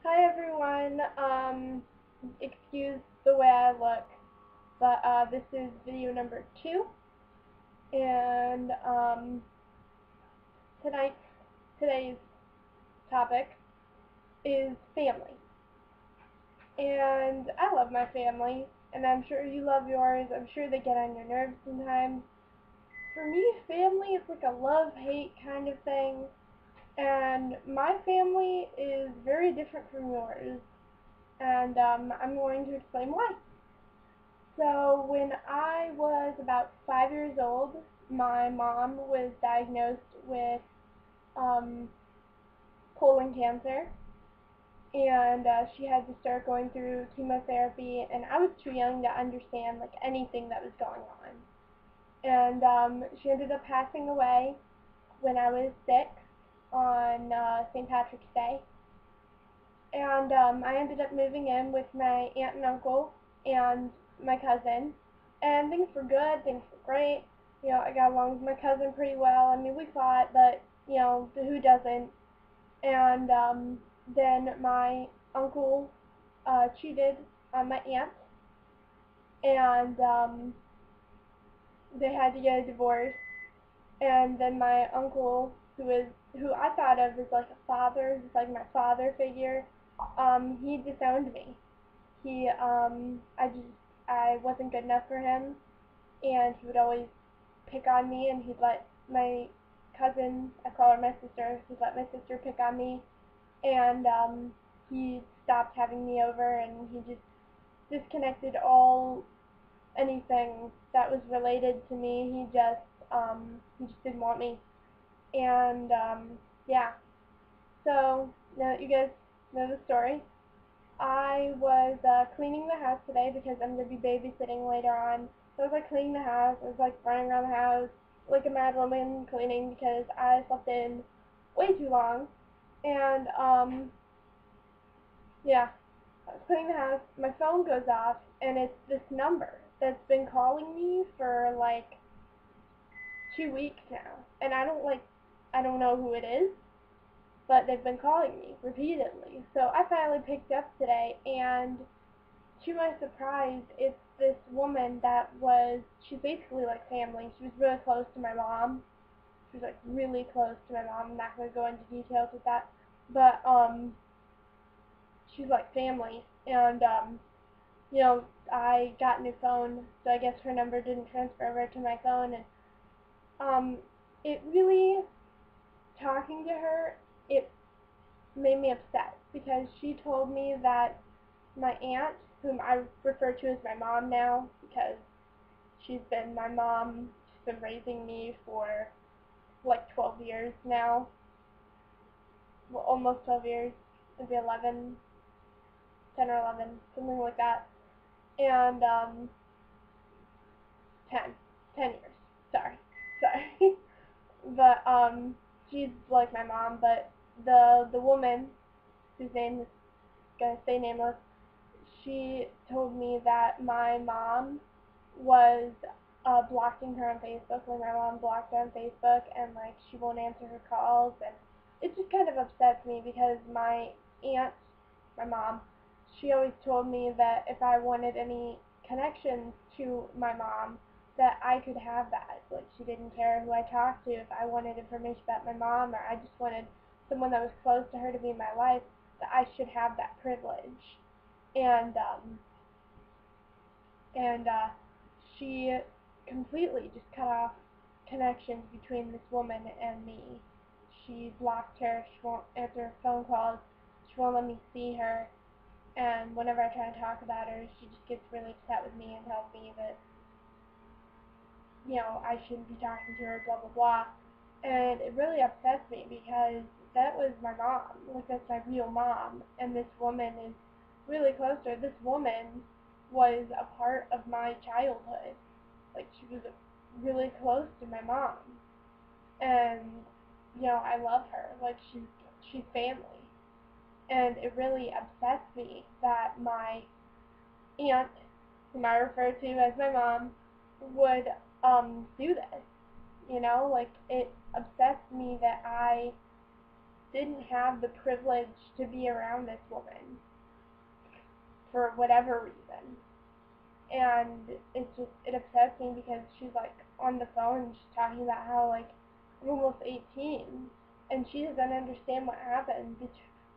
Hi everyone. Excuse the way I look, but this is video number 2, and today's topic is family. And I love my family, and I'm sure you love yours. I'm sure they get on your nerves sometimes. For me, family is like a love-hate kind of thing, and my family is very different from yours, and I'm going to explain why. So when I was about 5 years old, my mom was diagnosed with um, colon cancer, and she had to start going through chemotherapy, and I was too young to understand like anything that was going on. And she ended up passing away when I was 6 on St. Patrick's Day, and I ended up moving in with my aunt and uncle and my cousin, and things were good, things were great. I got along with my cousin pretty well. I mean, we fought, but, who doesn't? And then my uncle cheated on my aunt, and they had to get a divorce. And then my uncle, who I thought of as like a father, who's like my father figure, he disowned me. I wasn't good enough for him, and he would always pick on me, and he'd let my cousin, I call her my sister, he'd let my sister pick on me, and he stopped having me over, and he just disconnected anything that was related to me. He just didn't want me, and yeah. So now that you guys know the story, I was cleaning the house today because I'm going to be babysitting later on. So I was like cleaning the house. I was like running around the house like a mad woman cleaning because I slept in way too long. And yeah, I was cleaning the house. My phone goes off, and it's this number that's been calling me for like 2 weeks now. And I don't know who it is, but they've been calling me repeatedly. So I finally picked up today, and to my surprise, it's this woman she's basically like family. She was really close to my mom. She was like really close to my mom. I'm not going to go into details with that, but she's like family. And I got a new phone, so I guess her number didn't transfer over to my phone, and it really, talking to her, it made me upset because she told me that my aunt, whom I refer to as my mom now because she's been my mom, she's been raising me for like 12 years now, well, almost 12 years, maybe 11, 10 or 11, something like that, and 10, 10 years, sorry, but she's like my mom, but the woman, whose name is gonna stay nameless, she told me that my mom was blocking her on Facebook. Like my mom blocked her on Facebook, and like she won't answer her calls, and it just kind of upsets me because my aunt, my mom, she always told me that if I wanted any connections to my mom, that I could have that. Like she didn't care who I talked to. If I wanted information about my mom, or I just wanted someone that was close to her to be in my life, that I should have that privilege. And she completely just cut off connections between this woman and me. She blocked her. She won't answer her phone calls. She won't let me see her. And whenever I try to talk about her, she just gets really upset with me and tells me that, I shouldn't be talking to her, blah, blah, blah. And it really upsets me because that was my mom. Like, that's my real mom. And this woman is really close to her. This woman was a part of my childhood. Like, she was really close to my mom. And, I love her. Like, she's family. And it really upsets me that my aunt, whom I refer to as my mom, would do this. Like, it upsets me that I didn't have the privilege to be around this woman for whatever reason. And it upsets me because she's like on the phone, she's talking about how like I'm almost 18 and she doesn't understand what happened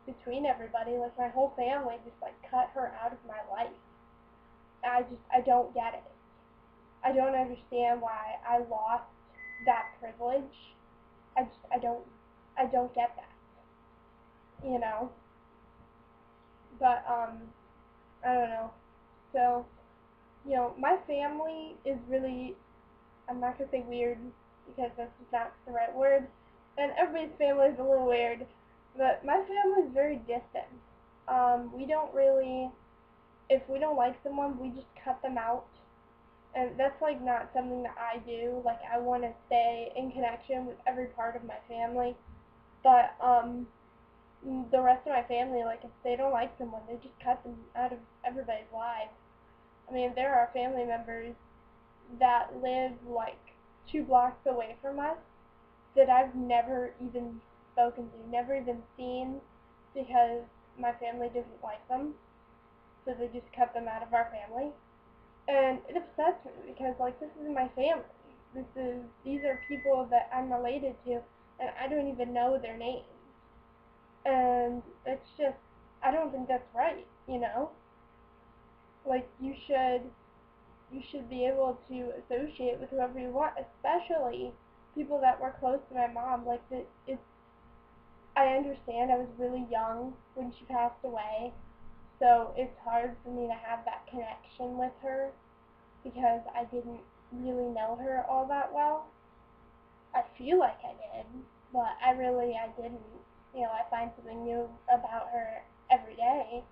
between everybody. Like my whole family just like cut her out of my life. I don't get it. I don't understand why I lost that privilege. I don't get that, you know. But I don't know. So, you know, my family is really, I'm not gonna say weird because that's just not the right word. And everybody's family is a little weird, but my family is very distant. We don't really, if we don't like someone, we just cut them out. And that's like not something that I do. Like I want to stay in connection with every part of my family, but the rest of my family, like if they don't like someone, they just cut them out of everybody's lives. I mean, there are family members that live like 2 blocks away from us that I've never even spoken to, never even seen, because my family didn't like them, so they just cut them out of our family. And it upsets me because like this is my family. These are people that I'm related to, and I don't even know their names. And it's just, I don't think that's right, you know? Like you should be able to associate with whoever you want, especially people that were close to my mom. Like I understand I was really young when she passed away, so it's hard for me to have that connection with her because I didn't really know her all that well. I feel like I did, but I didn't. You know, I find something new about her every day.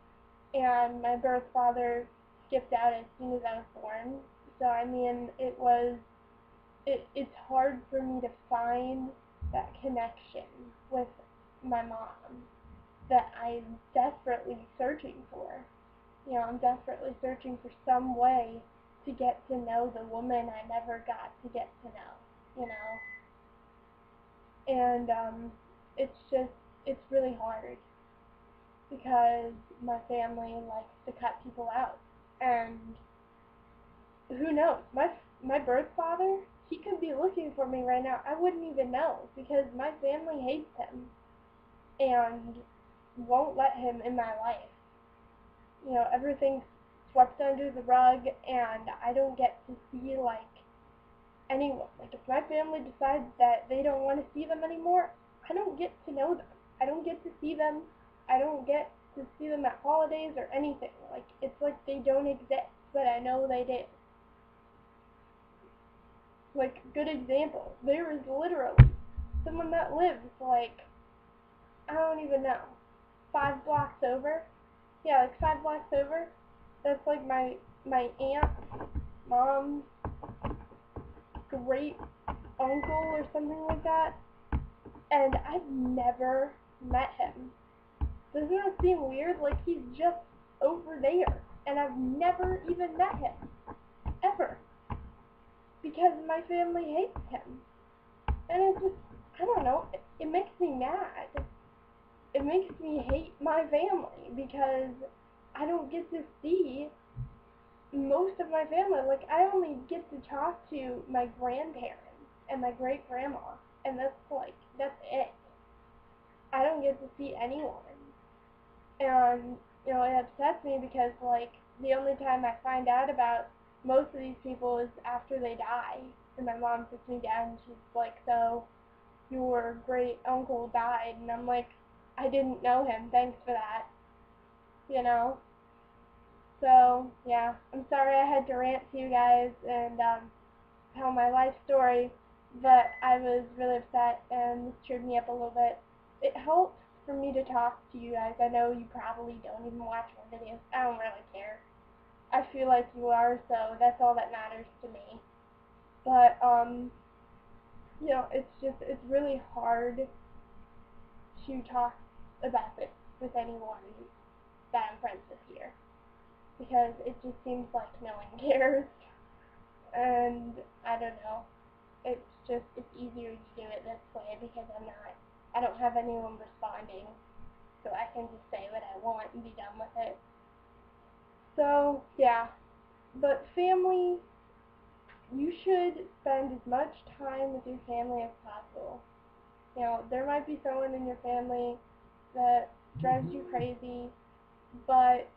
And my birth father skipped out as soon as I was born. So, I mean, it's hard for me to find that connection with my mom that I'm desperately searching for. You know, I'm desperately searching for some way to get to know the woman I never got to get to know, you know. And it's really hard because my family likes to cut people out. And who knows? My birth father, he could be looking for me right now. I wouldn't even know because my family hates him and won't let him in my life. You know, everything's swept under the rug, and I don't get to see like anyone. Like if my family decides that they don't want to see them anymore, I don't get to know them. I don't get to see them. I don't get to see them at holidays or anything. Like it's like they don't exist, but I know they do. Like good example, there is literally someone that lives like I don't even know 5 blocks over. Yeah, like 5 blocks over. That's like my aunt, mom's great uncle or something like that, and I've never met him. Doesn't that seem weird? Like he's just over there, and I've never even met him, ever, because my family hates him. And it's just, I don't know, it makes me mad. It makes me hate my family because I don't get to see most of my family. Like I only get to talk to my grandparents and my great grandma, and that's it. I don't get to see anyone. And you know, it upsets me because like the only time I find out about most of these people is after they die. And my mom sits me down and she's like, so your great uncle died, and I'm like, I didn't know him, thanks for that. You know? So, yeah, I'm sorry I had to rant to you guys and tell my life story, but I was really upset and this cheered me up a little bit. It helps for me to talk to you guys. I know you probably don't even watch my videos. I don't really care. I feel like you are, so that's all that matters to me. But, you know, it's really hard to talk about this with anyone that I'm friends with here, because it just seems like no one cares, and I don't know, it's easier to do it this way because I don't have anyone responding, so I can just say what I want and be done with it. So, yeah. But family, you should spend as much time with your family as possible. You know, there might be someone in your family that drives you crazy, but,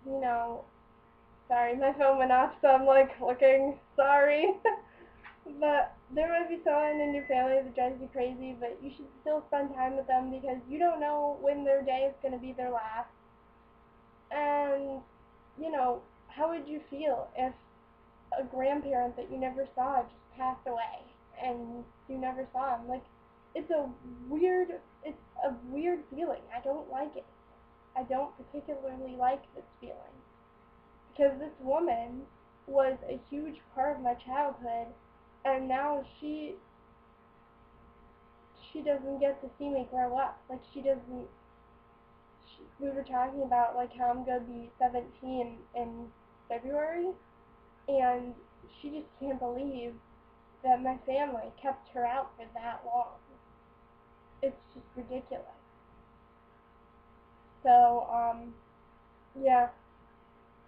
you know, sorry, my phone went off, so I'm like looking, sorry. But there might be someone in your family that drives you crazy, but you should still spend time with them because you don't know when their day is going to be their last. And, you know, how would you feel if a grandparent that you never saw just passed away and you never saw him? Like, it's a weird feeling. I don't like it. I don't particularly like this feeling. Because this woman was a huge part of my childhood, and now she doesn't get to see me grow up. Like, we were talking about, like, how I'm going to be 17 in February, and she just can't believe that my family kept her out for that long. It's just ridiculous. So, yeah.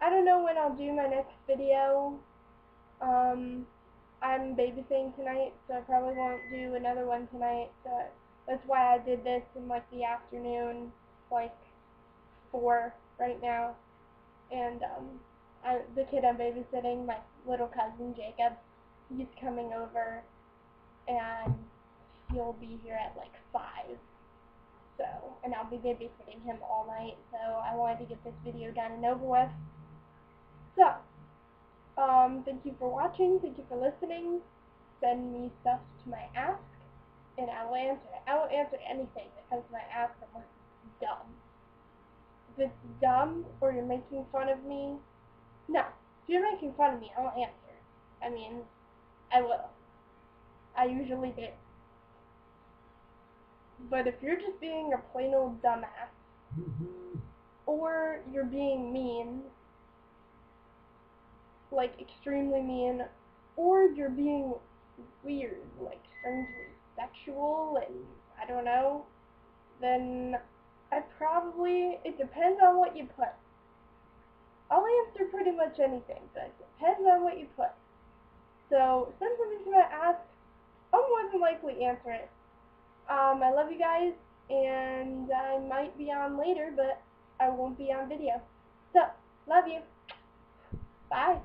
I don't know when I'll do my next video. I'm babysitting tonight, so I probably won't do another one tonight. So that's why I did this in, like, the afternoon, like 4 right now. And the kid I'm babysitting, my little cousin Jacob, he's coming over, and he'll be here at like 5. So, and I'll be babysitting him all night. So I wanted to get this video done and over with. So, thank you for watching. Thank you for listening. Send me stuff to my ask, and I will answer it. I will answer anything that comes to my ask unless it's dumb. If it's dumb or you're making fun of me, no. If you're making fun of me, I'll answer. I mean, I will. I usually do. But if you're just being a plain old dumbass, or you're being mean, like extremely mean, or you're being weird, like strangely sexual, and I don't know, then it depends on what you put. I'll answer pretty much anything, but it depends on what you put. So, send something to my ask, I'll more than likely answer it. I love you guys, and I might be on later, but I won't be on video. So, love you. Bye.